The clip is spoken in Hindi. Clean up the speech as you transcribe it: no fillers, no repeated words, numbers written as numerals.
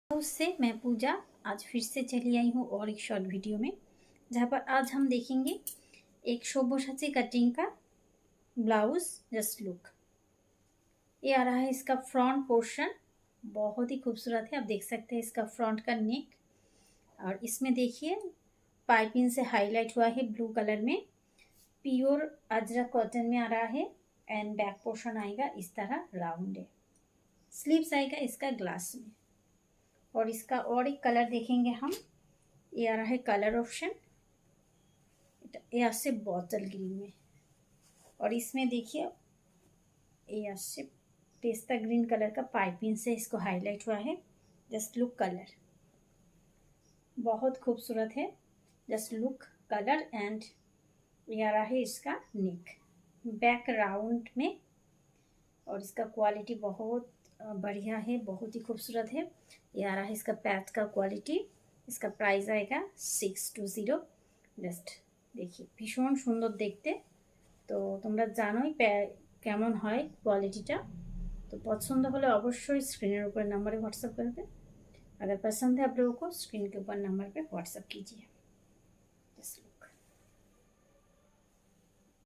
उससे मैं पूजा आज फिर से चली आई हूँ और एक शॉर्ट वीडियो में, जहाँ पर आज हम देखेंगे एक शोबोसाची कटिंग का ब्लाउज। जस्ट लुक, ये आ रहा है इसका फ्रंट पोर्शन, बहुत ही खूबसूरत है। आप देख सकते हैं इसका फ्रंट का नेक, और इसमें देखिए पाइपिंग से हाईलाइट हुआ है ब्लू कलर में। प्योर अजरक कॉटन में आ रहा है एंड बैक पोर्शन आएगा इस तरह राउंड है। स्लीव्स आएगा इसका ग्लास में, और इसका और एक कलर देखेंगे हम। ये आ रहा है कलर ऑप्शन, ये আসছে बॉटल ग्रीन में, और इसमें देखिए ये আসছে पेस्ता ग्रीन कलर का पाइपिंग से इसको हाईलाइट हुआ है। जस्ट लुक कलर बहुत खूबसूरत है। जस्ट लुक कलर एंड ये आ रहा है इसका नेक बैक राउंड में, और इसका क्वालिटी बहुत बढ़िया है, बहुत ही खूबसूरत है। ये आ रहा है इसका पैच का क्वालिटी। इसका प्राइस आएगा 620। जस्ट देखिए भीषण सुंदर देखते। तो তোমরা জানোই কেমন হয় क्वालिटीটা। तो पसंद होले अवश्य स्क्रीन ऊपर नंबर व्हाट्सएप करते। अगर पसंद है आप लोगों को स्क्रीन के ऊपर नंबर पे व्हाट्सएप कीजिए।